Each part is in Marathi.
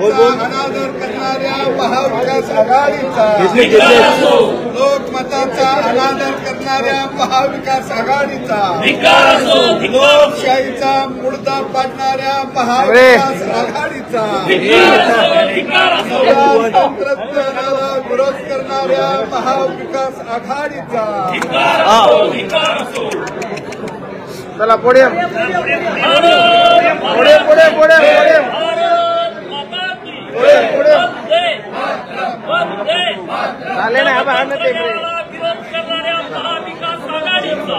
अनादर करणाऱ्या महाविकास आघाडीचा, लोकमताचा अनादर करणाऱ्या महाविकास आघाडीचा, लोकशाहीचा मुर्दा पाडणाऱ्या महाविकास आघाडीचा, तंत्रज्ञानाला विरोध करणाऱ्या महाविकास आघाडीचा. चला पुढे पुढे पुढे पुढे पुढे पुढे चाले ना बाहेर ते विरोध करणाऱ्या महाविकास आघाडीचा,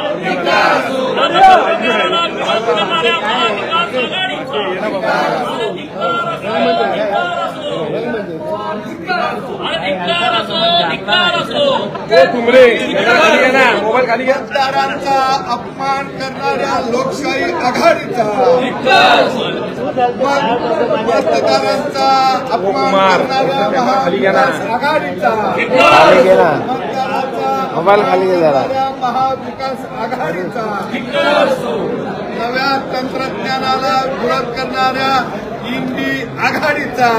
मतदारांचा अपमान करणाऱ्या लोकशाही आघाडीचा, मतदारांचा अपमान करणाऱ्या महाविकास आघाडीचा, मोबाईल खाली करणाऱ्या महाविकास आघाडीचा, नव्या तंत्रज्ञानाला विरोध करणाऱ्या इंडी आघाडीचा.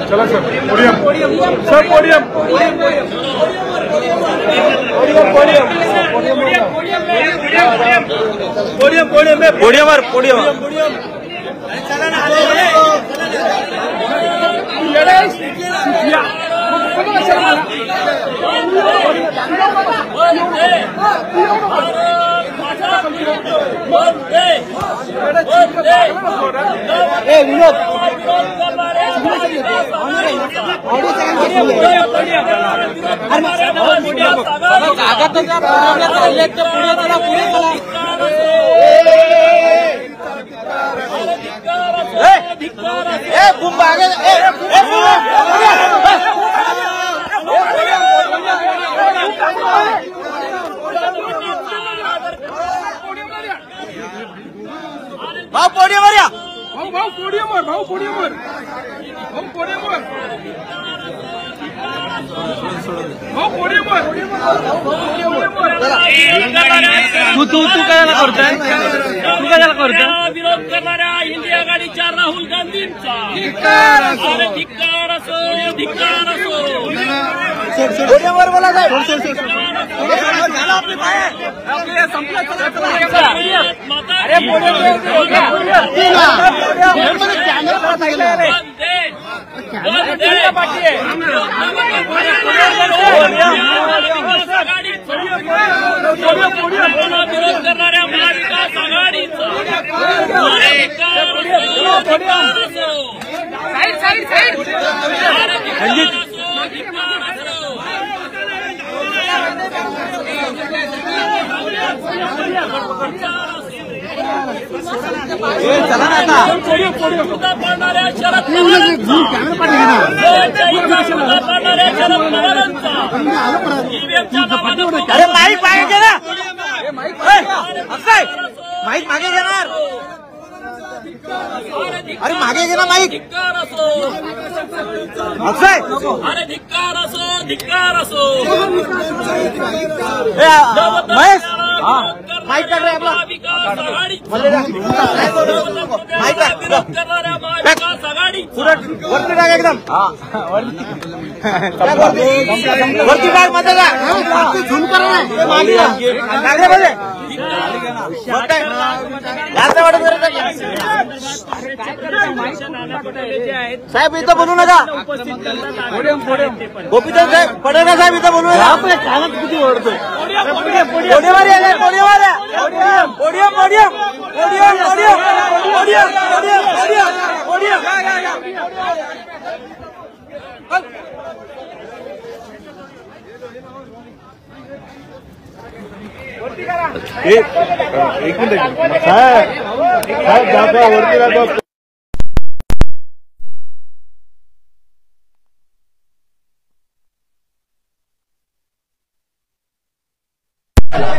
चला sir podium sir podium podium podium पोडियमवर पोडियम चला ना विनोद भाऊ पोडियमवर या भाऊ पोडियमवर भाऊ पोडियमवर भाऊ पोडियमवर भाऊ पोडियमवर तू काय करताय विरोध करणाऱ्या इंडी आघाडीच्या राहुल गांधींचा धिक्कार असो, धिक्कार असो. पोडियमवर बोला साहेब अरे विरोध करणाऱ्या महाविकास आघाडीचा चला ना आता पाडणाऱ्या शरद पवारांचा अरे माईक पाहिजे ना अक्षय माईक मागे घेणार अरे मागे घे ना माईक अक्षय अरे धिक्कार असो, धिक्कार असो. महेश माईक टाक रे आपला महाविकास आघाडीचा माईक टाक विरोध करणाऱ्या महाविकास आघाडीचा वरती टाक एकदम वरती टाक मध्ये झूम करा टाकले मध्ये साहेब इथं बोलू नका गोपीचंद साहेब पडणा साहेब इथं बोलू नका आपल्या कानात किती ओढतोय पोडियमवर या पोडियमवर या podium podium podium podium podium podium podium एक मिनिट साहेब दाखवा वरती दाखवा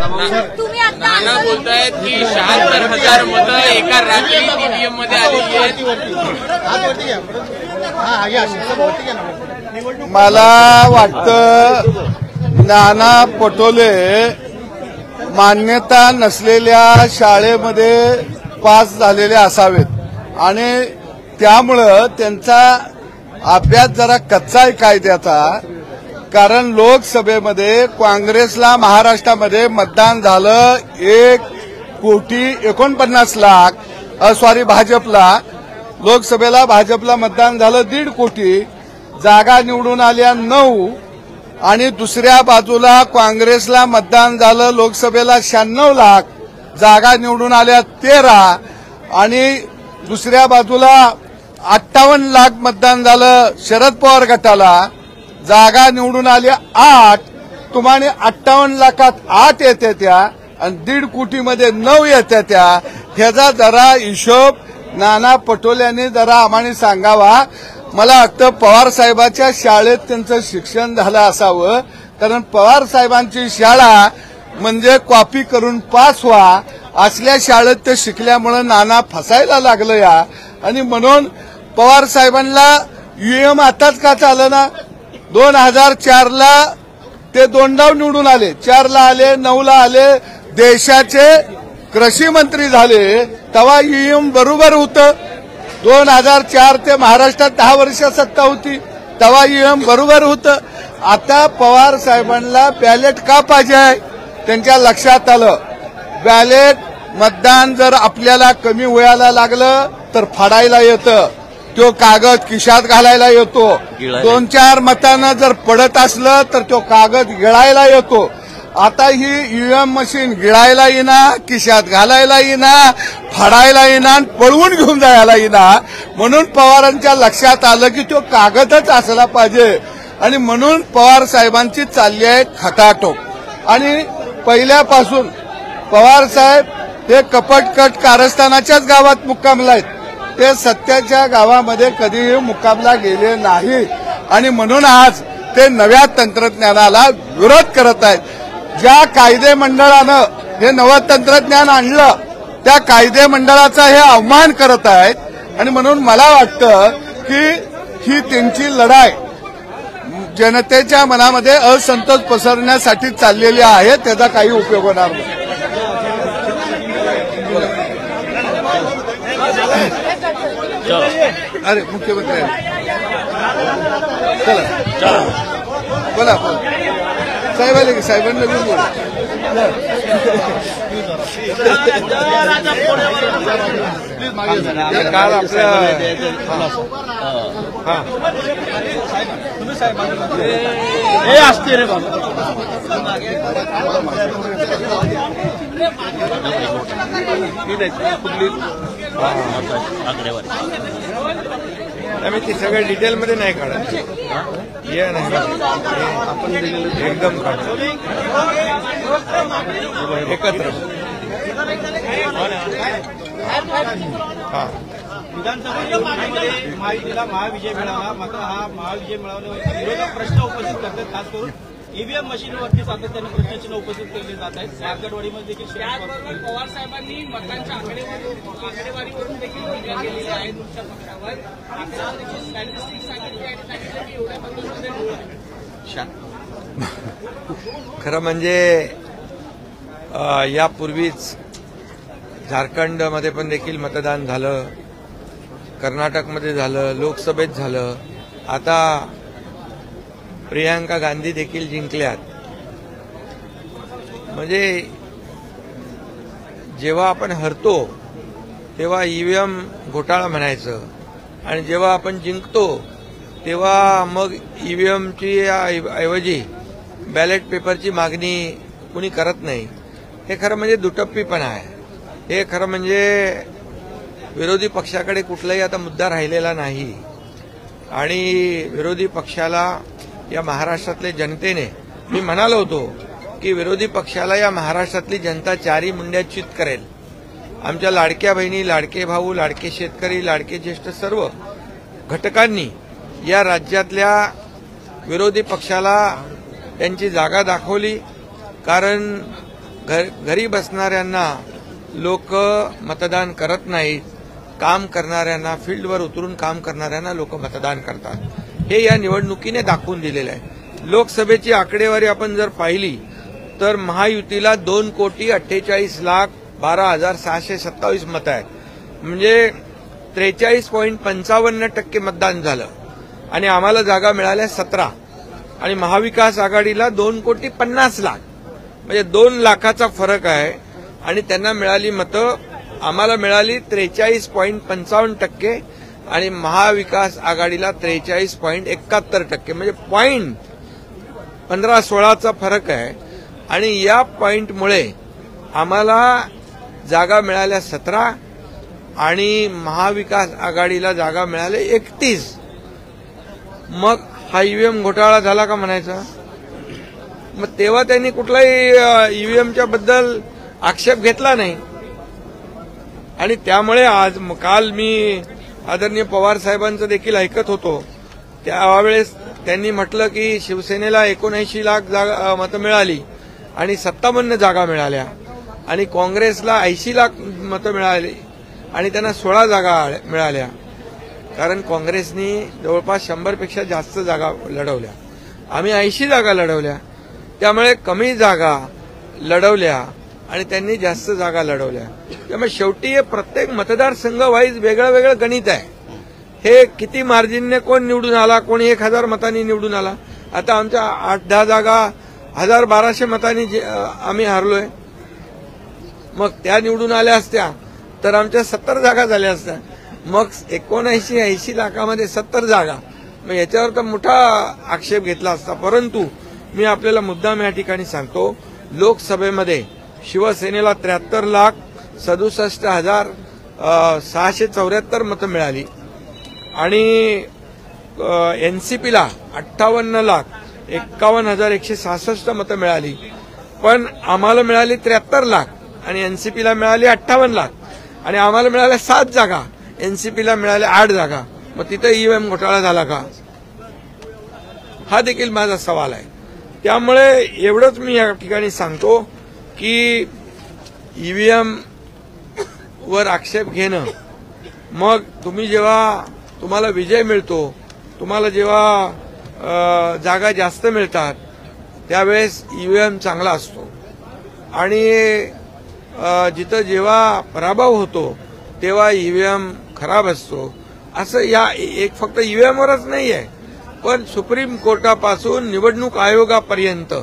नाना बोलतायत की 76,000 मतं एका रात्री ईव्हीएम मध्ये आलेली आहेत. मला वाटतं नाना पटोले मान्यता नसलेल्या शाळेमध्ये पास झालेले असावेत. आणि त्यामुळं त्यांचा अभ्यास जरा कच्चा आहे कायद्याचा. कारण लोकसभेमध्ये काँग्रेसला महाराष्ट्रामध्ये मतदान झालं 1,49,00,000 भाजपला लोकसभेला भाजपला मतदान झालं 1.5 कोटी. जागा निवडून आल्या 9 आणि दुसऱ्या बाजूला काँग्रेसला मतदान झालं लोकसभेला 96 लाख, जागा निवडून आल्या 13 आणि दुसऱ्या बाजूला 58 लाख मतदान झालं शरद पवार गटाला, जागा निवडून आल्या 8. तुम्हाला 58 लाखात 8 येत्या त्या आणि 1.5 कोटीमध्ये 9 येत्या त्या. ह्याचा जरा हिशोब नाना पटोलेंनी जरा आम्हाला सांगावा. मला वाटतं पवार साहेबांच्या शाळेत त्यांचं शिक्षण झालं असावं. कारण पवार साहेबांची शाळा म्हणजे कॉपी करून पास व्हा असल्या शाळेत ते शिकल्यामुळे नाना फसायला लागलं या. आणि म्हणून पवार साहेबांना ईव्हीएम आताच का चालं ना. 2004ला ते 2 निवडून आले, 4ला आले, 9ला आले, देशाचे कृषी मंत्री झाले, तेव्हा ईव्हीएम बरोबर होतं. 2004 ते महाराष्ट्रात 10 वर्ष सत्ता होती, तेव्हा ईव्हीएम बरोबर होतं. आता पवार साहेबांना बॅलेट का पाहिजे त्यांच्या लक्षात आलं. बॅलेट मतदान जर आपल्याला कमी व्हायला लागलं तर फाडायला येतं, तो कागद खिशात घालायला येतो. 2-4 मतांना जर पडत असलं तर तो कागद गिळायला येतो. आता ही ईव्हीएम मशीन गिळायला येईना, खिशात घालायला येईना, फाडायला येईना, पळवून घेऊन जायला येईना. म्हणून पवारांच्या लक्षात आलं की तो कागदच असला पाहिजे आणि म्हणून पवार साहेबांची चालली आहे खटाटोप. आणि पहिल्यापासून पवार साहेब हे कपटकट कारस्थानाच्याच गावात मुक्कामला आहेत, ते सत्याच्या गावामध्ये कधीही मुक्कामला गेले नाही. आणि म्हणून आज ते नव्या तंत्रज्ञानाला विरोध करत आहेत. ज्या कायदे मंडळानं हे नवं तंत्रज्ञान आणलं त्या कायदे मंडळाचा हे अवमान करत आहेत. आणि म्हणून मला वाटतं की ही त्यांची लढाई जनतेच्या मनामध्ये असंतोष पसरण्यासाठी चाललेली आहे, त्याचा काही उपयोग होणार नाही. अरे मुख्यमंत्री चला बोला साहेब आले की साहेबांना घेऊन बोला. काल आपल्या हे असते रे बाबा आम्ही ती सगळ्या डिटेलमध्ये नाही काढत, हे नाही आपण एकदम काढतो एकत्र. विधानसभेच्या महायुतीला महाविजय मिळावा, मात्र हा महाविजय मिळवण्यावर विरोधक प्रश्न उपस्थित करतात. खास करून ईव्हीएम मशीनवरती सातत्याने प्रश्नचिन्ह उपस्थित केले जात आहेत. आगरवाडीमध्ये देखील त्याचबरोबर पवार साहेबांनी मतांच्या आकडेवारीवरून देखील टीका केलेली आहे तुमच्या पक्षावर. स्टॅटिस्टिक्स सांगितली आणि सांगितलं की एवढ्या मतदानामध्ये खरं म्हणजे यापूर्वीच झारखंडमध्ये पण देखील मतदान झालं, कर्नाटकमध्ये झालं, लोकसभेत झालं, आता प्रियांका गांधी देखील जिंकल्यात. म्हणजे जेव्हा आपण हरतो तेव्हा ईव्हीएम घोटाळा म्हणायचं आणि जेव्हा आपण जिंकतो तेव्हा मग ईव्हीएमची ऐवजी बॅलेट पेपरची मागणी कुणी करत नाही. हे खरं म्हणजे दुटप्पीपणा आहे. हे खरं म्हणजे विरोधी पक्षाकडे कुठलाही आता मुद्दा राहिलेला नाही आणि विरोधी पक्षाला या महाराष्ट्रातल्या जनतेने, मी म्हणालो होतो की विरोधी पक्षाला या महाराष्ट्रातली जनता 4 मुंड्यात चित करेल. आमच्या लाडक्या बहिणी, लाडके भाऊ, लाडके शेतकरी, लाडके ज्येष्ठ सर्व घटकांनी या राज्यातल्या विरोधी पक्षाला त्यांची जागा दाखवली. कारण घरी बसणाऱ्यांना लोक मतदान करत नाहीत, काम करणाऱ्यांना, फील्डवर उतरून काम करणाऱ्यांना लोक मतदान करतात. हे या निवडणुकीने दाखवून दिलेलं आहे. लोकसभेची आकडेवारी आपण जर पाहिली तर महायुतीला 2,48,12,627 मतं आहेत. म्हणजे 43.55% मतदान झालं आणि आम्हाला जागा मिळाल्या 17 आणि महाविकास आघाडीला 2,50,00,000 म्हणजे 2 लाखाचा फरक आहे आणि त्यांना मिळाली मतं आम्हाला मिळाली 43.55% आणि महाविकास आघाडीला 43.71% म्हणजे पॉईंट 15-16चा फरक आहे आणि या पॉईंटमुळे आम्हाला जागा मिळाल्या 17 आणि महाविकास आघाडीला जागा मिळाल्या 31. मग हा ईव्हीएम घोटाळा झाला का म्हणायचा? मग तेव्हा त्यांनी कुठलाही ईव्हीएमच्या बद्दल आक्षेप घेतला नाही आणि त्यामुळे आज काल मी आदरणीय पवार साहेबांचं देखील ऐकत होतो. त्यावेळेस त्यांनी म्हटलं की शिवसेनेला 79 लाख मतं मिळाली आणि 57 जागा मिळाल्या आणि काँग्रेसला 80 लाख मतं मिळाली आणि त्यांना 16 जागा मिळाल्या. कारण काँग्रेसनी जवळपास 100पेक्षा जास्त जागा लढवल्या, आम्ही 80 जागा लढवल्या. त्यामुळे कमी जागा लढवल्या आणि त्यांनी जास्त जागा लढवल्या. त्यामुळे शेवटी हे प्रत्येक मतदारसंघ वाईज वेगळं वेगळं गणित आहे. हे किती मार्जिनने कोण निवडून आला, कोणी 1000 मतांनी निवडून आला. आता आमच्या 8-10 जागा 1200 मतांनी आम्ही हारलोय. मग त्या निवडून आल्या असत्या तर आमच्या 70 जागा झाल्या असत्या. मग 79-80 लाखामध्ये 70 जागा, मग याच्यावर तर मोठा आक्षेप घेतला असता. परंतु मी आपल्याला मुद्दाम या ठिकाणी सांगतो, लोकसभेमध्ये शिवसेनेला 73,67,674 मतं मिळाली आणि एनसीपीला 58,51,166 मतं मिळाली. पण आम्हाला मिळाली 73 लाख आणि एनसीपीला मिळाली 58 लाख आणि आम्हाला मिळाल्या 7 जागा, एनसीपीला मिळाल्या 8 जागा. मग तिथे ईव्हीएम घोटाळा झाला का? हा देखील माझा सवाल आहे. त्यामुळे एवढंच मी या ठिकाणी सांगतो की ईव्हीएम वर आक्षेप घेणं, मग तुम्ही जेव्हा तुम्हाला विजय मिळतो, तुम्हाला जेव्हा जागा जास्त मिळतात त्यावेळेस ईव्हीएम चांगला असतो आणि जिथं जेव्हा पराभव होतो तेव्हा ईव्हीएम खराब असतो. असं या एक फक्त ईव्हीएमवरच नाही आहे, पण सुप्रीम कोर्टापासून निवडणूक आयोगापर्यंत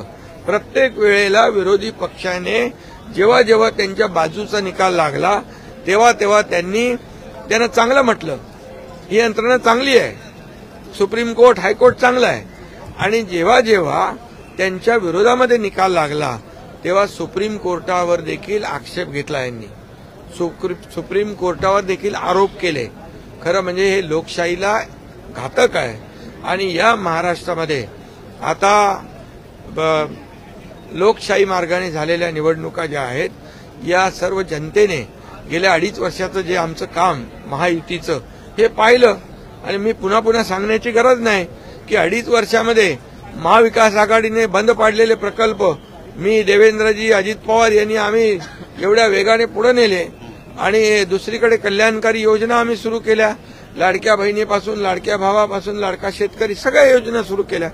प्रत्येक वेळेला विरोधी पक्षाने जेव्हा जेव्हा त्यांच्या बाजूचा निकाल लागला तेव्हा तेव्हा त्यांना चांगलं म्हटलं, ही यंत्रणा चांगली आहे, सुप्रीम कोर्ट हायकोर्ट चांगलं आहे. आणि जेव्हा जेव्हा त्यांच्या विरोधामध्ये निकाल लागला तेव्हा सुप्रीम कोर्टावर देखील आक्षेप घेतला यांनी, सुप्रीम कोर्टावर देखील आरोप केले. खरं म्हणजे हे लोकशाहीला घातक आहे. आणि या महाराष्ट्रामध्ये आता लोकशाही मार्गाने झालेल्या निवडणुका ज्या आहेत, या सर्व जनतेने गेल्या 2.5 वर्षाचं जे आमचं काम महायुतीचं हे पाहिलं. आणि मी पुन्हा पुन्हा सांगण्याची गरज नाही की 2.5 वर्षामध्ये महाविकास आघाडीने बंद पाडलेले प्रकल्प मी, देवेंद्रजी, अजित पवार यांनी आम्ही एवढ्या वेगाने पुढे नेले आणि दुसरीकडे कल्याणकारी योजना आम्ही सुरू केल्या. लाडक्या बहिणीपासून, लाडक्या भावापासून, लाडका शेतकरी, सगळ्या योजना सुरू केल्या.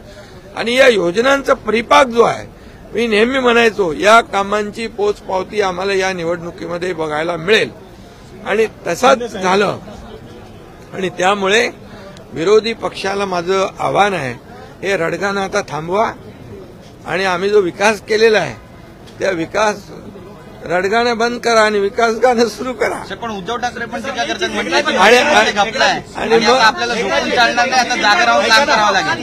आणि या योजनांचा परिपाक जो आहे, मी नेहमी म्हणायचो या कामांची पोचपावती आम्हाला या निवडणुकीमध्ये बघायला मिळेल आणि तसंच झालं. आणि त्यामुळे विरोधी पक्षाला माझं आव्हान आहे, हे रडगाणं आता थांबवा आणि आम्ही जो विकास केलेला आहे त्या विकास रडगाणं बंद करा आणि विकास गाणं सुरू करा. पण उद्धव ठाकरे पण टीका करतात, म्हणतात आणि मग आपल्याला झोपून चालणार नाही, आता जागा राहून काम करावं लागेल.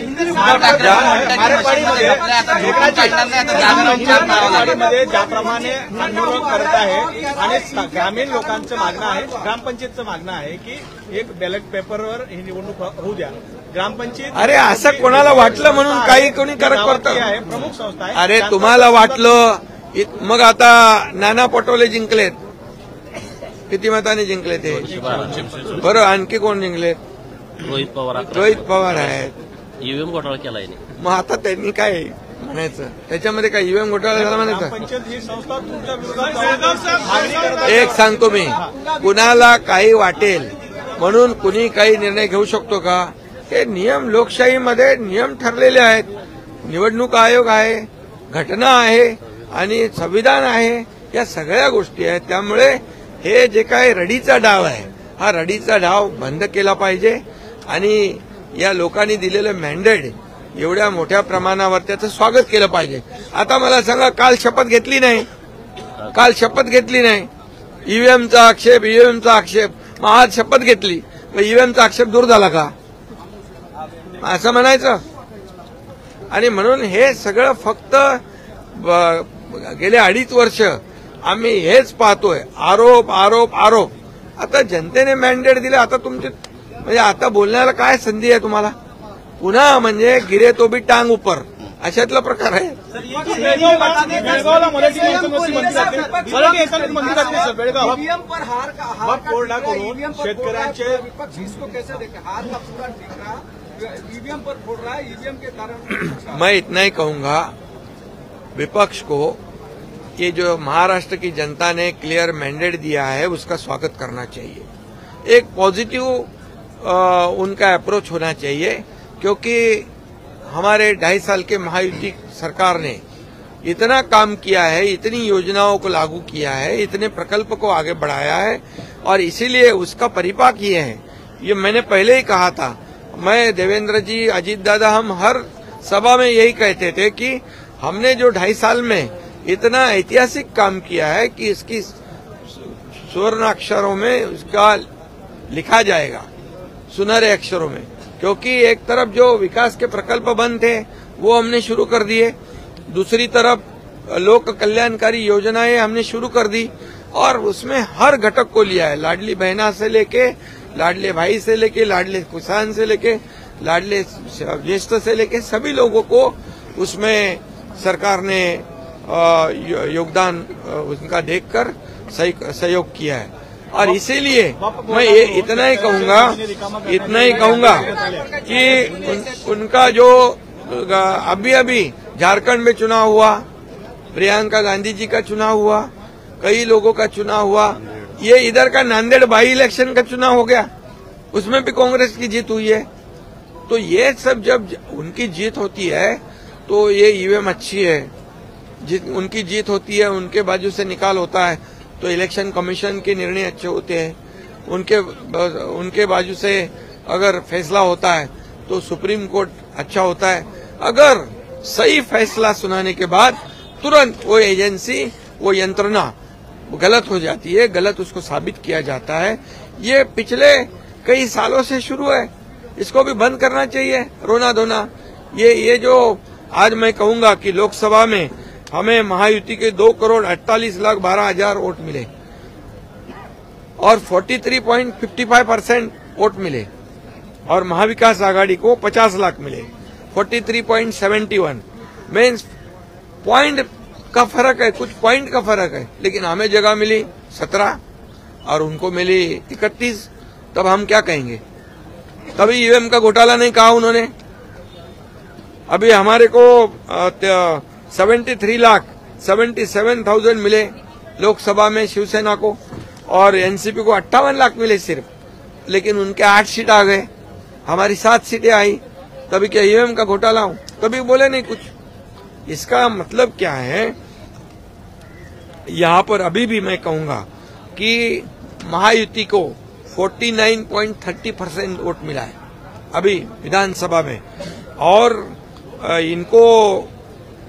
उद्धव ठाकरे म्हणतात की मशीनमध्ये झोपलाय, आता झोपून चालणार नाही, आता जागा राहून काम करावं लागेल. ज्याप्रमाणे आंदोलन करत आहे आणि ग्रामीण लोकांचं मागणं आहे, ग्रामपंचायतचं मागणं आहे की एक बॅलेट पेपरवर ही निवडणूक होऊ द्या. ग्रामपंचायत अरे असं कोणाला वाटलं म्हणून काही कोणी करत करतं. प्रमुख संस्था आहे. अरे तुम्हाला वाटलं मग आता नाना पटोले जिंकलेत, किती मतांनी जिंकले ते? बरं, आणखी कोण जिंकलेत? रोहित पवार आहेत. ईव्हीएम घोटाळा केला आहे. मग आता त्यांनी काय म्हणायचं? त्याच्यामध्ये काय ईव्हीएम घोटाळा झाला म्हणायचं? ग्रामपंचायत ही संस्था तुमच्या विरोधात एक सांगतो मी, कुणाला काही वाटेल म्हणून कुणी काही निर्णय घेऊ शकतो का? हे नियम, लोकशाहीमध्ये नियम ठरलेले आहेत. निवडणूक आयोग आहे, घटना आहे आणि संविधान आहे, या सगळ्या गोष्टी आहेत. त्यामुळे हे जे काय रडीचा डाव आहे हा रडीचा डाव बंद केला पाहिजे आणि या लोकांनी दिलेलं मॅन्डेट एवढ्या मोठ्या प्रमाणावर त्याचं स्वागत केलं पाहिजे. आता मला सांगा, काल शपथ घेतली नाही, ईव्हीएमचा आक्षेप, मग आज शपथ घेतली, मग ईव्हीएमचा आक्षेप दूर झाला का असं म्हणायचं? आणि म्हणून हे सगळं फक्त गेले 2.5 वर्ष आम्ही हेच पाहतोय, आरोप. आता जनतेने मॅन्डेट दिलं, आता तुमचे म्हणजे आता बोलण्याला काय संधी आहे तुम्हाला? पुन्हा म्हणजे गिरे तो भी टांग ऊपर अशातला प्रकार आहे. बेळगावला मराठी मंदिर जाते सर. बेळगाव कोरडा करून शेतकऱ्यांचे ईवीएम पर फोड़ रहा है. ईवीएम के कारण मैं इतना ही कहूंगा विपक्ष को कि जो महाराष्ट्र की जनता ने क्लियर मैंडेट दिया है उसका स्वागत करना चाहिए. एक पॉजिटिव उनका अप्रोच होना चाहिए, क्योंकि हमारे 2.5 साल के महायुति सरकार ने इतना काम किया है, इतनी योजनाओं को लागू किया है, इतने प्रकल्प को आगे बढ़ाया है और इसीलिए उसका परिपाक ये है. ये मैंने पहले ही कहा था, मैं देवेंद्र जी, अजीत दादा, हम हर सभा में यही कहते थे कि हमने जो 2.5 साल में इतना ऐतिहासिक काम किया है कि इसकी स्वर्ण अक्षरों में उसका लिखा जाएगा, सुनहरे अक्षरों में. क्योंकि एक तरफ जो विकास के प्रकल्प बंद थे वो हमने शुरू कर दिए, दूसरी तरफ लोक कल्याणकारी योजनाएं हमने शुरू कर दी और उसमें हर घटक को लिया है. लाडली बहना से लेके लाडले भाई से लेके लाडले किसान से लेके लाडले ज्येष्ठ से लेके सभी लोगों को उसमें सरकार ने योगदान उनका देखकर सहयोग किया है. और इसीलिए मैं ये इतना ही कहूंगा कि उनका जो अभी झारखंड में चुनाव हुआ, प्रियंका गांधी जी का चुनाव हुआ, कई लोगों का चुनाव हुआ, ये इधर का नांदेड़ बाई इलेक्शन का चुनाव हो गया, उसमें भी कांग्रेस की जीत हुई है. तो ये सब जब उनकी जीत होती है तो ये ईवीएम अच्छी है, उनकी जीत होती है, उनके बाजू से निकाल होता है तो इलेक्शन कमीशन के निर्णय अच्छे होते हैं, उनके बाजू से अगर फैसला होता है तो सुप्रीम कोर्ट अच्छा होता है. अगर सही फैसला सुनाने के बाद तुरंत वो एजेंसी, वो यंत्रणा गलत हो जाती है, गलत उसको साबित किया जाता है. ये पिछले कई सालों से शुरू है, इसको भी बंद करना चाहिए रोना धोना. ये जो आज मैं कहूंगा कि लोकसभा में हमें महायुति के 2,48,12,000 वोट मिले और 43.55% वोट मिले और महाविकास आघाड़ी को 50 लाख मिले, 43.71 मीन्स पॉइंट का फर्क है, कुछ पॉइंट का फर्क है. लेकिन हमें जगह मिली 17 और उनको मिली 31. तब हम क्या कहेंगे? कभी ईवीएम का घोटाला नहीं कहा उन्होंने. अभी हमारे को 77,000 मिले लोकसभा में शिवसेना को और एनसीपी को 58 लाख मिले सिर्फ, लेकिन उनके 8 सीट आ गए, हमारी 7 सीटें आई. तभी क्या ईवीएम का घोटाला हो? कभी बोले नहीं कुछ. इसका मतलब क्या है? यहाँ पर अभी भी मैं कहूंगा कि महायुति को 49.30% वोट मिला है अभी विधानसभा में और इनको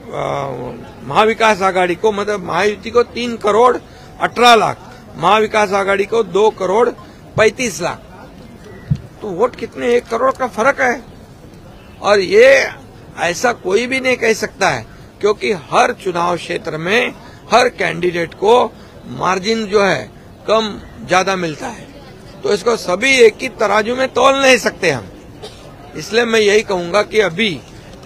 महाविकास आघाड़ी को, मतलब महायुति को 3,18,00,000, महाविकास आघाड़ी को 2,35,00,000. तो वोट कितने, 1 करोड़ का फर्क है. और ये ऐसा कोई भी नहीं कह सकता है, क्योंकि हर चुनाव क्षेत्र में हर कैंडिडेट को मार्जिन जो है कम ज्यादा मिलता है, तो इसको सभी एक ही तराजू में तौल नहीं सकते हम. इसलिए मैं यही कहूंगा कि अभी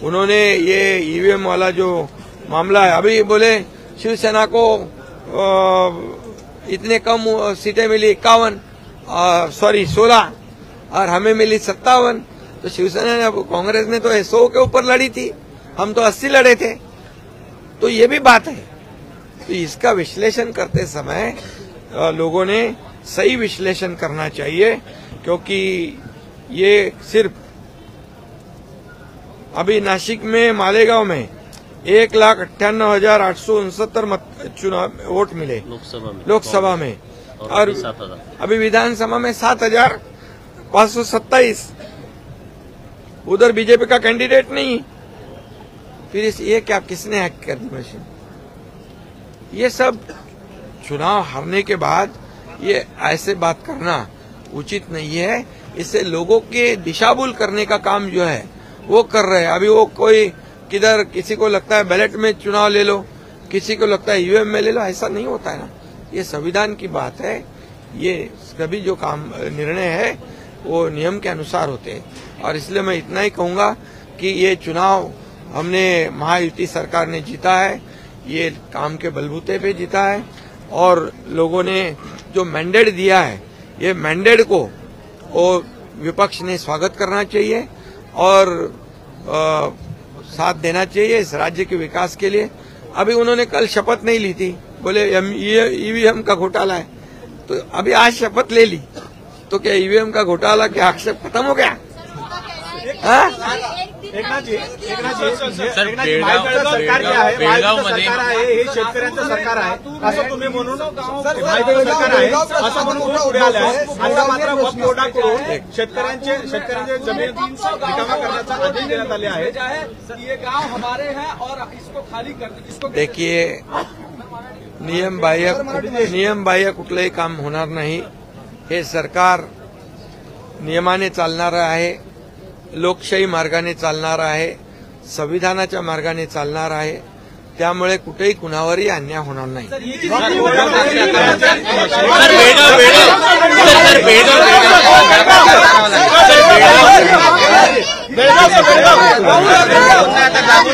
उन्होंने ये ईवीएम वाला जो मामला है, अभी बोले शिवसेना को इतने कम सीटें मिली 16 और हमें मिली 57. तो शिवसेना ने, कांग्रेस ने तो 100 के ऊपर लड़ी थी, हम तो 80 लड़े थे. तो ये भी बात है. तो इसका विश्लेषण करते समय लोगों ने सही विश्लेषण करना चाहिए, क्योंकि ये सिर्फ अभी नासिक में मालेगांव में 1,98,869 चुनाव वोट मिले लोकसभा में और 7,000 अभी विधानसभा में 7,527 उधर बीजेपी का कैंडिडेट नहीं। फिर ये क्या, किसने हैक कर दी मशीन? ये सब चुनाव हारने के बाद ये ऐसे बात करना उचित नहीं है। इससे लोगों के दिशाभूल करने का काम जो है वो कर रहे हैं। अभी वो कोई किधर, किसी को लगता है बैलेट में चुनाव ले लो, किसी को लगता है ईवीएम में ले लो, ऐसा नहीं होता है ना। ये संविधान की बात है। ये सभी जो काम निर्णय है वो नियम के अनुसार होते हैं। और इसलिए मैं इतना ही कहूंगा कि ये चुनाव हमने महायुति सरकार ने जीता है, ये काम के बलबूते पे जीता है। और लोगों ने जो मैंडेट दिया है, ये मैंडेट को वो विपक्ष ने स्वागत करना चाहिए और साथ देना चाहिए इस राज्य के विकास के लिए। अभी उन्होंने कल शपथ नहीं ली थी, बोले ईवीएम का घोटाला है, तो अभी आज शपथ ले ली, तो क्या ईवीएम का घोटाला क्या आक्षेप खत्म हो गया? एकनाथ जी, महायुतीचं सरकार जे आहे, महायुतीचं सरकार आहे, हे शेतकऱ्यांचं सरकार आहे असं तुम्ही म्हणून, महायुतीचं सरकार आहे असं म्हणून तुम्ही पुढे आले आहे. आता मात्र वक्फ बोर्डाकडून शेतकऱ्यांचे जमीन रिकामा करण्याचा आदेश देण्यात आले आहे. ये गांव हमारे हैं और इसको खाली कर दो. देखिए, नियम बाह्य कुठलंही काम होणार नाही. हे सरकार नियमाने चालणारं आहे, लोकशाही मार्गाने चालणार आहे, संविधानाच्या मार्गाने चालणार आहे. त्यामुळे कुठेही कुणावरही अन्याय होणार नाही.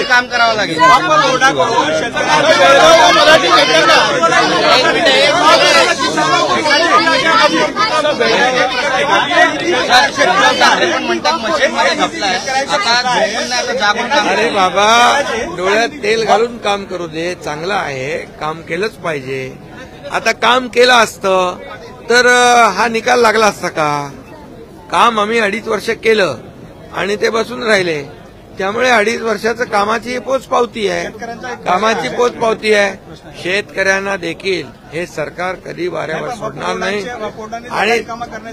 काम करावं लागेल. अरे बाबा, डोळ्यात तेल घालून काम करू दे, चांगलं आहे, काम केलंच पाहिजे. आता काम केलं असतं तर हा निकाल लागला असता का? काम आम्ही 2.5 वर्ष केलं आणि ते बसून राहिले, त्यामुळे 2.5 वर्षाचं कामाची पोचपावती आहे, शेतकऱ्यांना देखील हे सरकार कधी वाऱ्यावर सोडणार नाही. आणि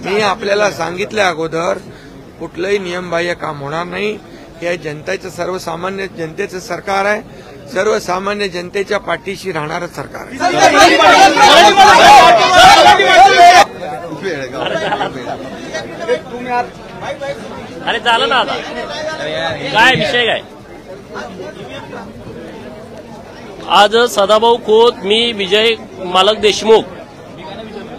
मी आपल्याला सांगितलं अगोदर, कुठलंही नियमबाह्य काम होणार नाही. हे जनतेचं, सर्वसामान्य जनतेचं सरकार आहे, सर्वसामान्य जनतेच्या पाठीशी राहणारं सरकार आहे. अरे झालं ना, आता काय विषय काय? आज सदाभाऊ खोत, मी विजय मालक देशमुख,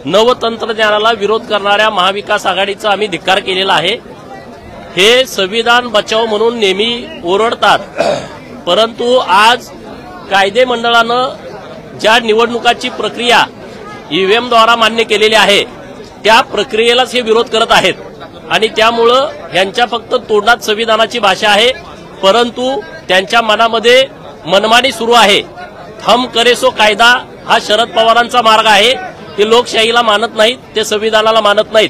नवतंत्रज्ञानाला विरोध करणाऱ्या महाविकास आघाडीचा आम्ही धिक्कार केलेला आहे. हे संविधान बचाव म्हणून नेहमी ओरडतात, परंतु आज कायदे मंडळानं ज्या निवडणुकाची प्रक्रिया ईव्हीएमद्वारा मान्य केलेली आहे त्या प्रक्रियेलाच हे विरोध करत आहेत. आणि त्यामुळं यांच्या फक्त तोंडात संविधानाची भाषा आहे, परंतु त्यांच्या मनामध्ये मनमानी सुरू आहे. हम करे सो कायदा हा शरद पवारांचा मार्ग आहे. ते लोकशाहीला मानत नाहीत, ते संविधानाला मानत नाहीत.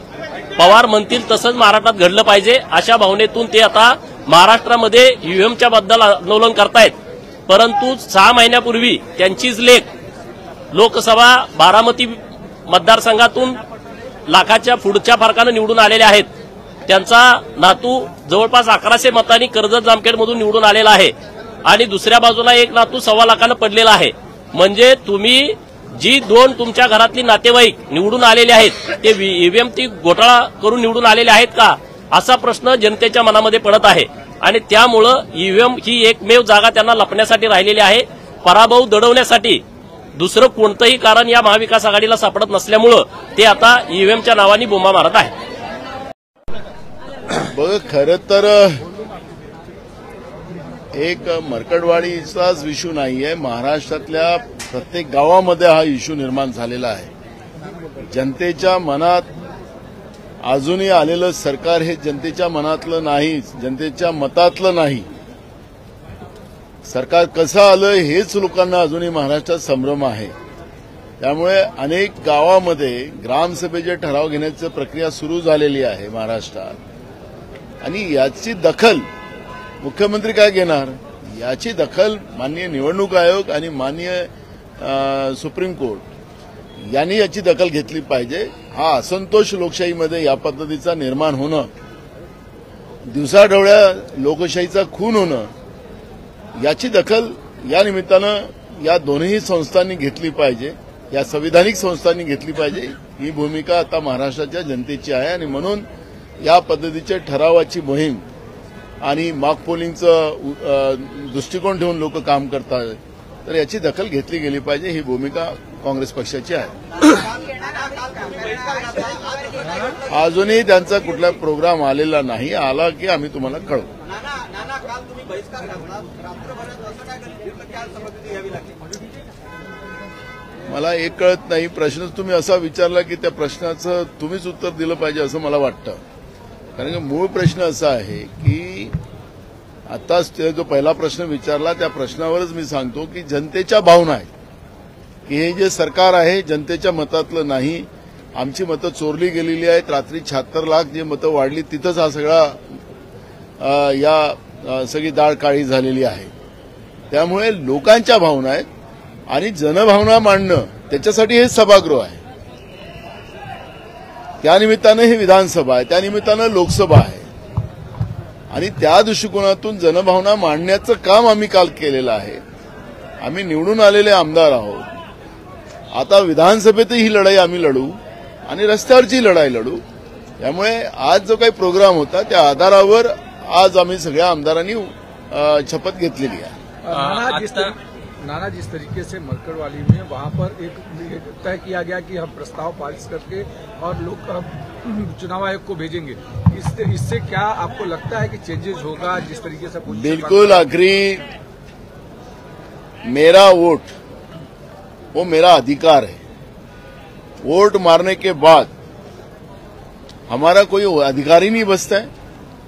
पवार म्हणतील तसंच महाराष्ट्रात घडलं पाहिजे अशा भावनेतून ते आता महाराष्ट्रामध्ये ईव्हीएमच्या बद्दल आंदोलन करतायत. परंतु 6 महिन्यापूर्वी त्यांचीच लेख लोकसभा बारामती मतदारसंघातून लाखाच्या पुढच्या फरकानं निवडून आलेले आहेत. त्यांचा नातू जवळपास 1100 मतांनी कर्जत जामखेडमधून निवडून आलेला आहे आणि दुसऱ्या बाजूला एक नातू 1.25 लाखानं पडलेला आहे. म्हणजे तुम्ही जी 2 तुमच्या घरातली नातेवाईक निवडून आलेले आहेत ते ईव्हीएम ती घोटाळा करून निवडून आलेले आहेत का, असा प्रश्न जनतेच्या मनामध्ये पडत आहे. आणि त्यामुळं ईव्हीएम ही एकमेव जागा त्यांना लपण्यासाठी राहिलेली आहे. पराभव दडवण्यासाठी दुसरं कोणतंही कारण या महाविकास आघाडीला सापडत नसल्यामुळं ते आता ईव्हीएमच्या नावाने बोंबा मारत आहे. बघ, खरं तर एक मरकडवाडीचाच इश्यू नाहीये, महाराष्ट्रातल्या प्रत्येक गावामध्ये हा इश्यू निर्माण झालेला आहे. जनतेच्या मनात अजूनही आलेलं सरकार हे जनतेच्या मनातलं नाही, जनतेच्या मतातलं नाही. सरकार कसं आलं हेच लोकांना अजूनही महाराष्ट्रात संभ्रम आहे. त्यामुळे अनेक गावामध्ये ग्रामसभेचे ठराव घेण्याची प्रक्रिया सुरू झालेली आहे महाराष्ट्रात. आणि याची दखल मुख्यमंत्री काय घेणार, याची दखल माननीय निवडणूक आयोग आणि माननीय सुप्रीम कोर्ट यांनी याची दखल घेतली पाहिजे. हा असंतोष लोकशाहीमध्ये या पद्धतीचा निर्माण होणं, दिवसाढवळ्या लोकशाहीचा खून होणं, याची दखल या निमित्तानं या दोन्ही संस्थांनी घेतली पाहिजे, या संविधानिक संस्थांनी घेतली पाहिजे. ही भूमिका आता महाराष्ट्राच्या जनतेची आहे आणि म्हणून या पद्धतीच्या ठरावाची मोहीम आणि मॉक पोलिंगचं दृष्टिकोन ठेवून लोक काम करतात, तर याची दखल घेतली गेली पाहिजे. ही भूमिका काँग्रेस पक्षाची आहे. अजूनही त्यांचा कुठला प्रोग्राम आलेला नाही. आला की आम्ही तुम्हाला कळवू. मला एक कळत नाही, प्रश्नच तुम्ही असा विचारला की त्या प्रश्नाचं तुम्हीच उत्तर दिलं पाहिजे असं मला वाटतं. कारण की मूळ प्रश्न असा आहे की आताच जो पहिला प्रश्न विचारला त्या प्रश्नावरच मी सांगतो की जनतेच्या भावना आहेत की हे जे सरकार आहे जनतेच्या मतातलं नाही. आमची मतं चोरली गेलेली आहेत. रात्री 76 लाख जे मतं वाढली तिथंच हा सगळा सगळी डाळ काळी झालेली आहे. त्यामुळे लोकांच्या भावना आहेत आणि जनभावना मांडणं त्याच्यासाठी हे सभागृह आहे. त्यानिमित्तानं हे विधानसभा आहे, त्यानिमित्तानं लोकसभा आहे आणि त्या दृष्टिकोनातून जनभावना मांडण्याचं काम आम्ही काल केलेलं आहे. आम्ही निवडून आलेले आमदार आहोत. आता विधानसभेतही ही लढाई आम्ही लढू आणि रस्त्यावरची लढाई लढू. त्यामुळे आज जो काही प्रोग्राम होता त्या आधारावर आज आम्ही सगळ्या आमदारांनी शपथ घेतलेली आहे. नाना जिस तरीके से मरकड़वाली में वहां पर एक तय किया गया कि हम प्रस्ताव पारित करके और लोग चुनाव आयोग को भेजेंगे, इससे क्या आपको लगता है कि चेंजेस होगा जिस तरीके से? बिल्कुल आखिरी मेरा वोट वो मेरा अधिकार है. वोट मारने के बाद हमारा कोई अधिकार ही नहीं बचता है.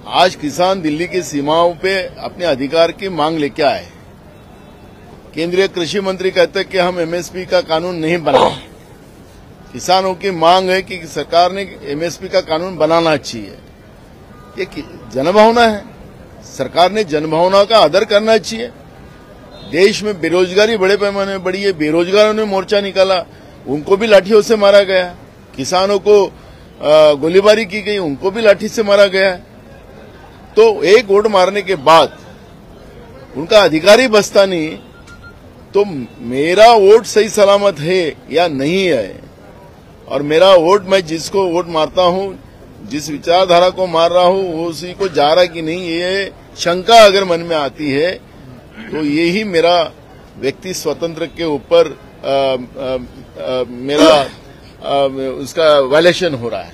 आज किसान दिल्ली की सीमाओं पे अपने अधिकार की मांग लेके आए. केंद्रीय कृषि मंत्री कहते हैं कि हम एमएसपी का कानून नहीं बनाए. किसानों की मांग है कि सरकार ने एमएसपी का कानून बनाना चाहिए. ये जनभावना है. सरकार ने जनभावना का आदर करना चाहिए. देश में बेरोजगारी बड़े पैमाने में बढ़ी है. बेरोजगारों ने मोर्चा निकाला, उनको भी लाठियों से मारा गया. किसानों को गोलीबारी की गई, उनको भी लाठी से मारा गया. तो एक वोट मारने के बाद उनका अधिकार ही बचता नहीं. तो मेरा वोट सही सलामत है या नहीं है, और मेरा वोट मैं जिसको वोट मारता हूं, जिस विचारधारा को मार रहा हूं, वो उसी को जा रहा कि नहीं, ये शंका अगर मन में आती है तो यही मेरा व्यक्ति स्वतंत्र के ऊपर मेरा उसका वायलेशन हो रहा है.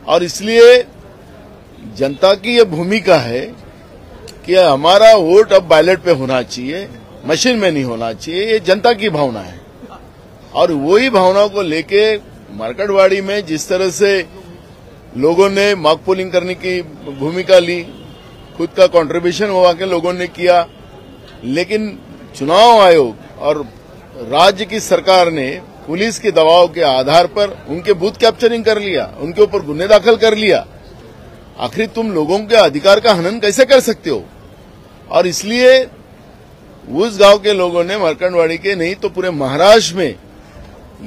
और इसलिए जनता की ये भूमिका है कि हमारा वोट अब बैलेट पे होना चाहिए, मशीन में नहीं होना चाहिए. ये जनता की भावना है और वही भावना को लेके मरकड़वाड़ी में जिस तरह से लोगों ने मॉक पोलिंग करने की भूमिका ली, खुद का कंट्रीब्यूशन वहां के लोगों ने किया, लेकिन चुनाव आयोग और राज्य की सरकार ने पुलिस के दबाव के आधार पर उनके बूथ कैप्चरिंग कर लिया, उनके ऊपर गुन्हे दाखिल कर लिया. आखिर तुम लोगों के अधिकार का हनन कैसे कर सकते हो? और इसलिए उस गांव के लोगों ने, मरकड़वाड़ी के नहीं तो पूरे महाराष्ट्र में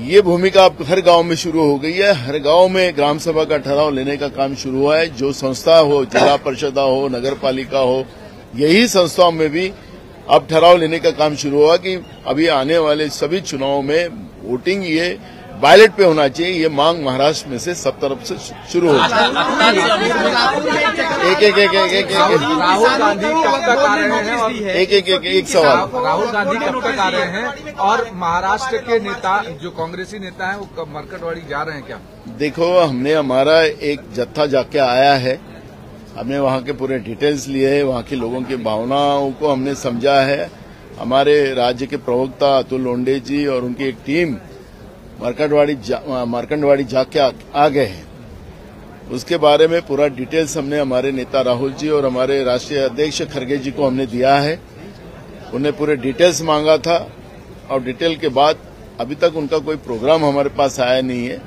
ये भूमिका अब हर गांव में शुरू हो गई है. हर गांव में ग्राम सभा का ठहराव लेने का काम शुरू हुआ है. जो संस्था हो, जिला परिषद हो, नगर पालिका हो, यही संस्थाओं में भी अब ठहराव लेने का काम शुरू हुआ कि अभी आने वाले सभी चुनावों में वोटिंग ये बैलेट पे होना चाहिए. ये मांग महाराष्ट्र में से सब तरफ से शुरू हो. राहुल गांधी कब तक आ रहे हैं? और एक सवाल. राहुल गांधी कब तक आ रहे हैं? और महाराष्ट्र के नेता जो कांग्रेसी नेता हैं वो मरकड़वाड़ी जा रहे हैं क्या? देखो, हमने हमारा एक जत्था जाके आया है. हमने वहाँ के पूरे डिटेल्स लिए हैं, वहाँ के लोगों की भावनाओं को हमने समझा है. हमारे राज्य के प्रवक्ता अतुल लोंढे जी और उनकी एक टीम मरकड़वाड़ी जाके आ गए हैं. उसके बारे में पूरा डिटेल्स हमने हमारे नेता राहुल जी और हमारे राष्ट्रीय अध्यक्ष खड़गे जी को हमने दिया है. उन्हें पूरे डिटेल्स मांगा था और डिटेल के बाद अभी तक उनका कोई प्रोग्राम हमारे पास आया नहीं है.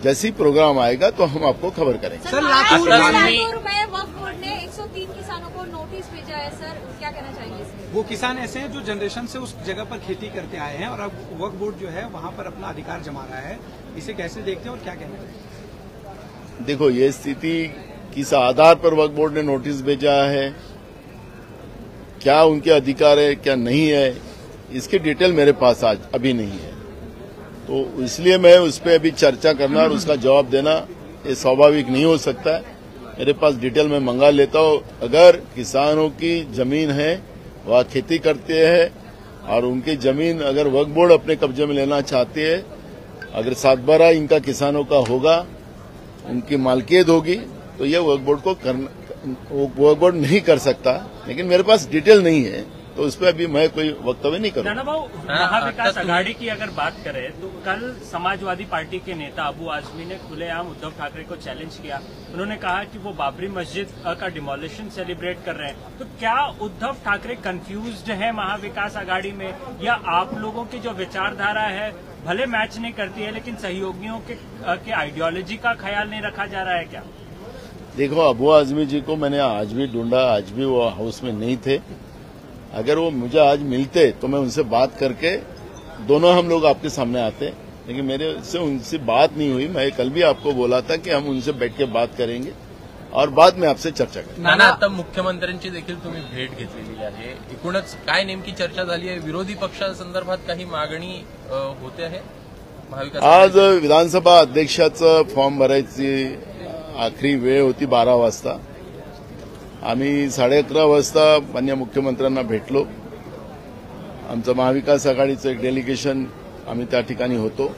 जैसे ही प्रोग्राम आएगा तो हम आपको खबर करेंगे. सर, लाखों रुपए वक्फ बोर्ड ने 103 किसानों को नोटिस भेजा है. सर, क्या कहना चाहेंगे? वो किसान ऐसे हैं जो जनरेशन से उस जगह पर खेती करते आए हैं और अब वक्फ बोर्ड जो है वहां पर अपना अधिकार जमा रहा है, इसे कैसे देखते हैं और क्या कहना है? देखो, ये स्थिति किस आधार पर वक्फ बोर्ड ने नोटिस भेजा है, क्या उनके अधिकार है क्या नहीं है, इसकी डिटेल मेरे पास आज अभी नहीं है, तो इसलिए मैं उस पर अभी चर्चा करना और उसका जवाब देना ये स्वाभाविक नहीं हो सकता है। मेरे पास डिटेल में मंगा लेता हूं। अगर किसानों की जमीन है, वह खेती करते हैं और उनकी जमीन अगर वक्फ बोर्ड अपने कब्जे में लेना चाहती है, अगर 7/12 इनका किसानों का होगा, उनकी मालकियत होगी, तो ये वक्फ बोर्ड को वक्फ बोर्ड नहीं कर सकता। लेकिन मेरे पास डिटेल नहीं है, तो उस पर अभी मैं कोई वक्तव्य नहीं करूंगा। नाना भाऊ, महाविकास आघाड़ी की अगर बात करें तो कल समाजवादी पार्टी के नेता अबू आजमी ने खुलेआम उद्धव ठाकरे को चैलेंज किया। उन्होंने कहा कि वो बाबरी मस्जिद का डिमोलिशन सेलिब्रेट कर रहे हैं। तो क्या उद्धव ठाकरे कंफ्यूज्ड है महाविकास आघाड़ी में, या आप लोगों की जो विचारधारा है भले मैच नहीं करती है लेकिन सहयोगियों के आइडियोलॉजी का ख्याल नहीं रखा जा रहा है क्या? देखो, अबू आजमी जी को मैंने आज भी ढूंढा, आज भी वो हाउस में नहीं थे। अगर वो मुझे आज मिलते तो मैं उनसे बात करके दोनों हम लोग आपके सामने आते, लेकिन मेरे से उनसे बात नहीं हुई। मैं कल भी आपको बोला था की हम उनसे बैठ के बात करेंगे और बाद में आपसे चर्चा करेंगे। नाना, आता मुख्यमंत्र्यांची देखील तुम्ही भेट घेतलेली आहे, एकूणच काय नेमकी चर्चा झाली आहे? विरोधी पक्षांसंदर्भात काही मागणी होते आहे महाविकास? आज विधानसभा अध्यक्षाचं फॉर्म भरायची आखरी वेळ होती 12 वाजता। आम्ही 11:30 वाजता माननीय मुख्यमंत्र्यांना भेटलो। आमचं महाविकास आघाडीचं एक डेलिगेशन आम्ही त्या ठिकाणी होतो।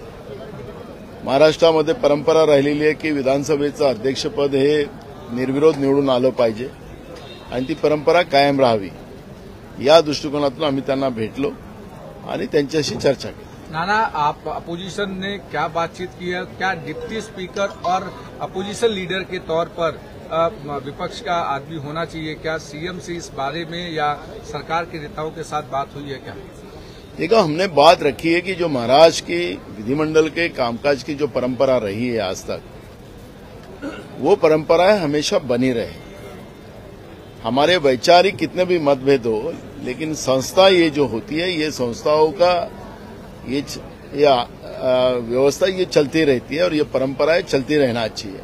महाराष्ट्रामध्ये परंपरा राहिलेली आहे की विधानसभेचं अध्यक्षपद हे निर्विरोध निवडून आलं पाहिजे आणि ती परंपरा कायम राहावी, या दृष्टिकोनातून आम्ही त्यांना भेटलो आणि त्यांच्याशी चर्चा केली। नाना, आप अपोजिशन ने क्या बातचीत की है? क्या डिप्टी स्पीकर और अपोजिशन लीडर के तौर पर विपक्ष का आदमी होना चाहिए? क्या सीएम से इस बारे में या सरकार के नेताओं के साथ बात हुई है क्या? देखो, हमने बात रखी है कि जो महाराष्ट्र की विधिमंडल के कामकाज की जो परंपरा रही है आज तक, वो परंपराएं हमेशा बनी रहे। हमारे वैचारिक कितने भी मतभेद हो, लेकिन संस्था ये जो होती है, ये संस्थाओं का ये व्यवस्था ये चलती रहती है और ये परंपराएं चलती रहना चाहिए।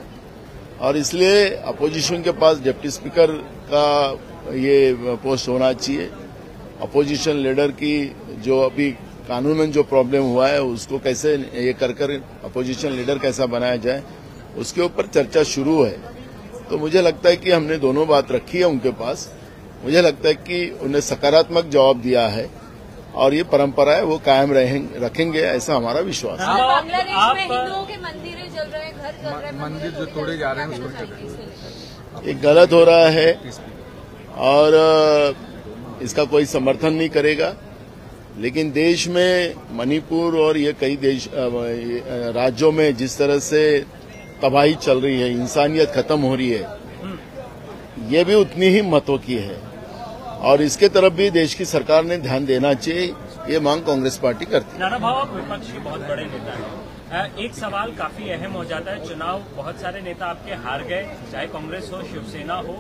और इसलिए अपोजिशन के पास डिप्टी स्पीकर का ये पोस्ट होना चाहिए। अपोजिशन लीडर की जो अभी कानूनन जो प्रॉब्लम हुआ है उसको कैसे ये कर अपोजिशन लीडर कैसा बनाया जाए, उसके ऊपर चर्चा शुरू है। तो मुझे लगता है कि हमने दोनों बात रखी है उनके पास। मुझे लगता है कि उन्हें सकारात्मक जवाब दिया है और ये परंपरा है वो कायम रखेंगे, ऐसा हमारा विश्वास है। बांग्लादेश में हिंदुओं के मंदिर जल रहे हैं, घर जल रहे हैं, मंदिर जो तोड़े जा रहे हैं उसको चल रहे हैं, ये गलत हो रहा है और इसका कोई समर्थन नहीं करेगा। लेकिन देश में मणिपुर और ये कई देश राज्यों में जिस तरह से तबाही चल रही है, इंसानियत खत्म हो रही है, ये भी उतनी ही महत्व की है और इसके तरफ भी देश की सरकार ने ध्यान देना चाहिए। ये मांग कांग्रेस पार्टी करती है। नाना भाव, आप विपक्ष के बहुत बड़े नेता हैं। एक सवाल काफी अहम हो जाता है, चुनाव बहुत सारे नेता आपके हार गए, चाहे कांग्रेस हो, शिवसेना हो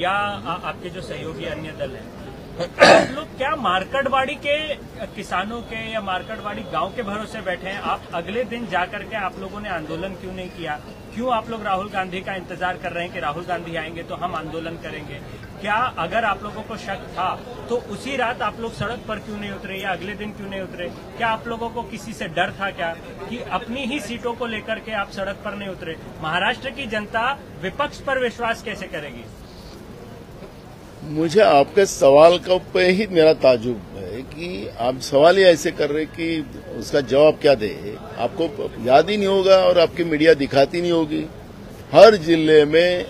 या आपके जो सहयोगी अन्य दल हैं। आप लोग क्या मार्कटवाड़ी के किसानों के या मार्कटवाड़ी गांव के भरोसे बैठे हैं? आप अगले दिन जाकर के आप लोगों ने आंदोलन क्यों नहीं किया? क्यों आप लोग राहुल गांधी का इंतजार कर रहे हैं कि राहुल गांधी आएंगे तो हम आंदोलन करेंगे? क्या अगर आप लोगों को शक था तो उसी रात आप लोग सड़क पर क्यों नहीं उतरे या अगले दिन क्यों नहीं उतरे? क्या आप लोगों को किसी से डर था क्या कि अपनी ही सीटों को लेकर के आप सड़क पर नहीं उतरे? महाराष्ट्र की जनता विपक्ष पर विश्वास कैसे करेगी? मुझे आपके सवाल का पे ही मेरा ताजुब है कि आप सवाल ही ऐसे कर रहे कि उसका जवाब क्या दे। आपको याद ही नहीं होगा और आपकी मीडिया दिखाती नहीं होगी। हर जिले में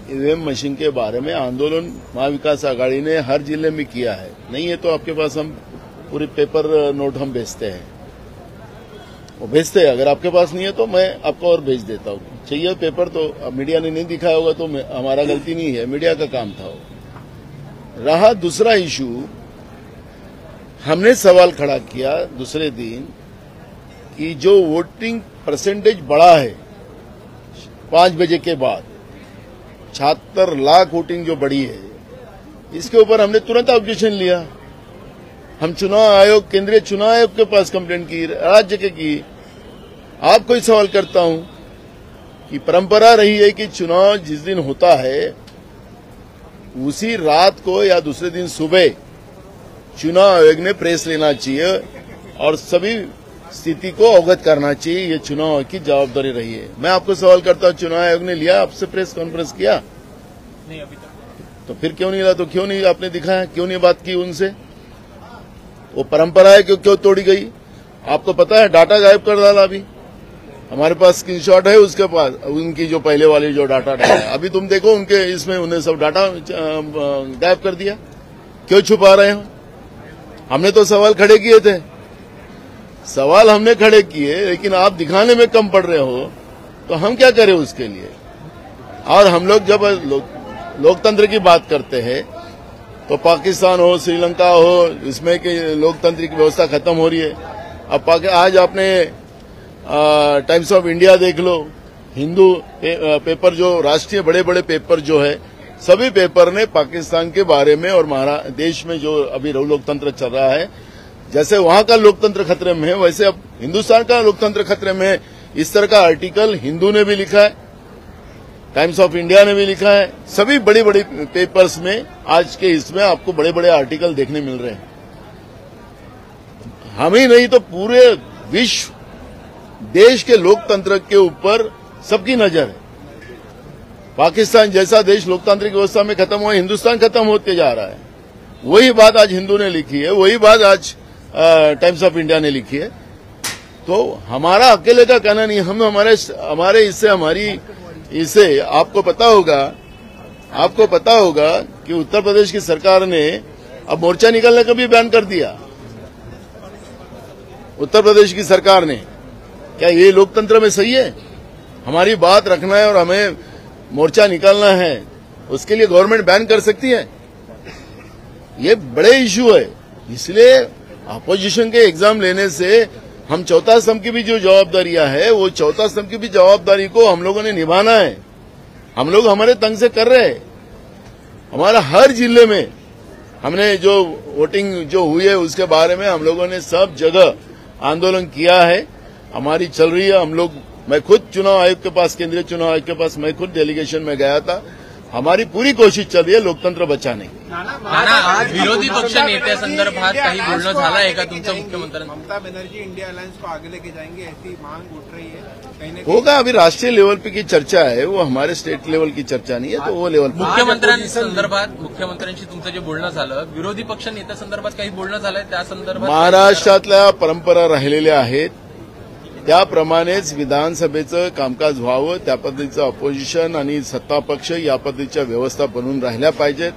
ईवीएम मशीन के बारे में आंदोलन महाविकास आघाड़ी ने हर जिले में किया है। नहीं है तो आपके पास हम पूरी पेपर नोट हम भेजते हैं, वो भेजते हैं। अगर आपके पास नहीं है तो मैं आपको और भेज देता हूँ। चाहिए पेपर तो मीडिया ने नहीं दिखाया होगा तो हमारा गलती नहीं है, मीडिया का काम था। रहा दूसरा इशू, हमने सवाल खड़ा किया दूसरे दिन कि जो वोटिंग परसेंटेज बढ़ा है 5 बजे के बाद, 76 लाख वोटिंग जो बढ़ी है, इसके ऊपर हमने तुरंत ऑब्जेक्शन लिया हम चुनाव आयोग, केंद्रीय चुनाव आयोग के पास कंप्लेंट की, राज्य के की। आपको ही सवाल करता हूं कि परंपरा रही है कि चुनाव जिस दिन होता है उसी रात को या दूसरे दिन सुबह चुनाव आयोग ने प्रेस लेना चाहिए और सभी स्थिति को अवगत करना चाहिए। ये चुनाव आयोग की जवाबदारी रही है। मैं आपको सवाल करता हूं, चुनाव आयोग ने लिया आपसे प्रेस कॉन्फ्रेंस किया? नहीं अभी तक। तो फिर क्यों नहीं लिया? तो क्यों नहीं आपने दिखाया, क्यों नहीं बात की उनसे? वो परंपरा है क्यों तोड़ी गई? आपको पता है डाटा गायब कर डाला। अभी हमारे पास स्क्रीनशॉट है उसके पास, उनकी जो पहले वाली जो डाटा डाला है। अभी तुम देखो उनके इसमें उन्हें सब डाटा गायब कर दिया। क्यों छुपा रहे हो? हमने तो सवाल खड़े किए थे, सवाल हमने खड़े किए, लेकिन आप दिखाने में कम पड़ रहे हो तो हम क्या करें उसके लिए? और हम लोग जब लोकतंत्र की बात करते हैं तो पाकिस्तान हो, श्रीलंका हो, इसमें कि लोकतंत्र की व्यवस्था खत्म हो रही है। अब आज आपने टाइम्स ऑफ इंडिया देख लो, हिंदू पेपर जो राष्ट्रीय बड़े बड़े पेपर जो है, सभी पेपर ने पाकिस्तान के बारे में और देश में जो अभी लोकतंत्र चल रहा है, जैसे वहां का लोकतंत्र खतरे में है वैसे अब हिंदुस्तान का लोकतंत्र खतरे में है। इस तरह का आर्टिकल हिंदू ने भी लिखा है, टाइम्स ऑफ इंडिया ने भी लिखा है, सभी बड़ी बड़ी पेपर्स में आज के इसमें आपको बड़े बड़े आर्टिकल देखने मिल रहे हैं। हम ही नहीं तो पूरे विश्व देश के लोकतंत्र के ऊपर सबकी नजर है। पाकिस्तान जैसा देश लोकतांत्रिक व्यवस्था में खत्म हुआ, हिंदुस्तान खत्म होते जा रहा है। वही बात आज हिंदू ने लिखी है, वही बात आज टाइम्स ऑफ इंडिया ने लिखी है। तो हमारा अकेले का कहना नहीं, हम हमारे इससे आपको पता होगा कि उत्तर प्रदेश की सरकार ने अब मोर्चा निकालने का भी बैन कर दिया। उत्तर प्रदेश की सरकार ने, क्या ये लोकतंत्र में सही है? हमारी बात रखना है और हमें मोर्चा निकालना है, उसके लिए गवर्नमेंट बैन कर सकती है? ये बड़े इश्यू है। इसलिए अपोजिशन के एग्जाम लेने से हम चौथा स्तंभ की भी जो जवाबदारियां है, वो चौथा स्तंभ की भी जवाबदारी को हम लोगों ने निभाना है। हम लोग हमारे तंग से कर रहे हैं। हमारा हर जिले में हमने जो वोटिंग जो हुई है उसके बारे में हम लोगों ने सब जगह आंदोलन किया है। हमारी चल रही है। मैं खुद चुनाव आयोग के पास, केंद्रीय चुनाव आयोग के पास मैं खुद डेलीगेशन में गया था। हमारी पूरी कोशिश चल रही है लोकतंत्र बचाने की। नाना, विरोधी पक्ष नेत्यासंदर्भात काही बोलणं झालं आहे का तुमचं मुख्यमंत्र्यांनी? ममता बनर्जी इंडिया अलायंस को आगे लेके जाएंगे ऐसी मांग उठ रही है, कहीं ना होगा। अभी राष्ट्रीय लेवल पे की चर्चा है, वो हमारे स्टेट लेवल की चर्चा नहीं है, तो वो लेवल मुख्यमंत्र्यांशी तुमचं जे बोलणं झालं, विरोधी पक्ष नेत्यासंदर्भात काही बोलणं झालंय त्या संदर्भात? महाराष्ट्रातल्या परंपरा राहिलेल्या आहेत त्याप्रमाणेच विधानसभेचं कामकाज व्हावं, त्या पद्धतीचं अपोजिशन आणि सत्ता पक्ष या पद्धतीच्या व्यवस्था बनून राहिल्या पाहिजेत.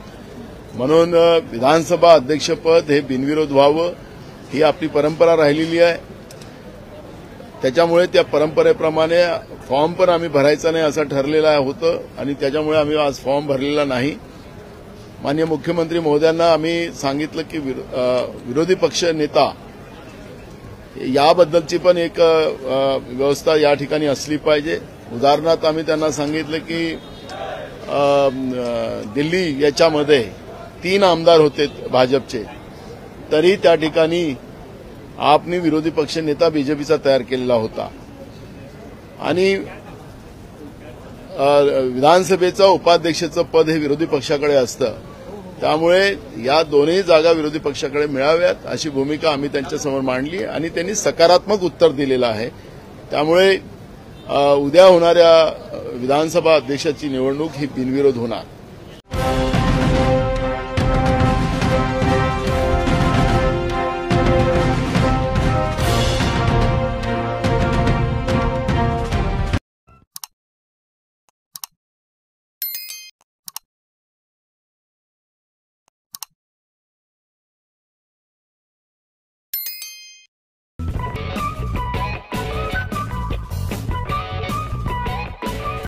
म्हणून विधानसभा अध्यक्षपद हे बिनविरोध व्हावं ही आपली परंपरा राहिलेली आहे. त्याच्यामुळे त्या परंपरेप्रमाणे फॉर्म पण आम्ही भरायचा नाही असं ठरलेलं होतं आणि त्याच्यामुळे आम्ही आज फॉर्म भरलेला नाही. माननीय मुख्यमंत्री महोदयांना आम्ही सांगितलं की विरोधी पक्ष नेता याबद्दलची पण एक व्यवस्था या ठिकाणी असली पाहिजे. उदाहरणार्थ आम्ही त्यांना सांगितलं की दिल्ली याच्यामध्ये 3 आमदार होते भाजपचे, तरी त्या ठिकाणी आपने विरोधी पक्ष नेता बीजेपीचा तयार केलेला होता आणि विधानसभेचं उपाध्यक्षाचं पद हे विरोधी पक्षाकडे असतं. त्यामुळे या दोन्ही जागा विरोधी पक्षाकडे मिळाव्यात अशी भूमिका आम्ही त्यांच्यासमोर मांडली आणि त्यांनी सकारात्मक उत्तर दिलेलं आहे. त्यामुळे उद्या होणाऱ्या विधानसभा अध्यक्षाची निवडणूक ही बिनविरोध होणार.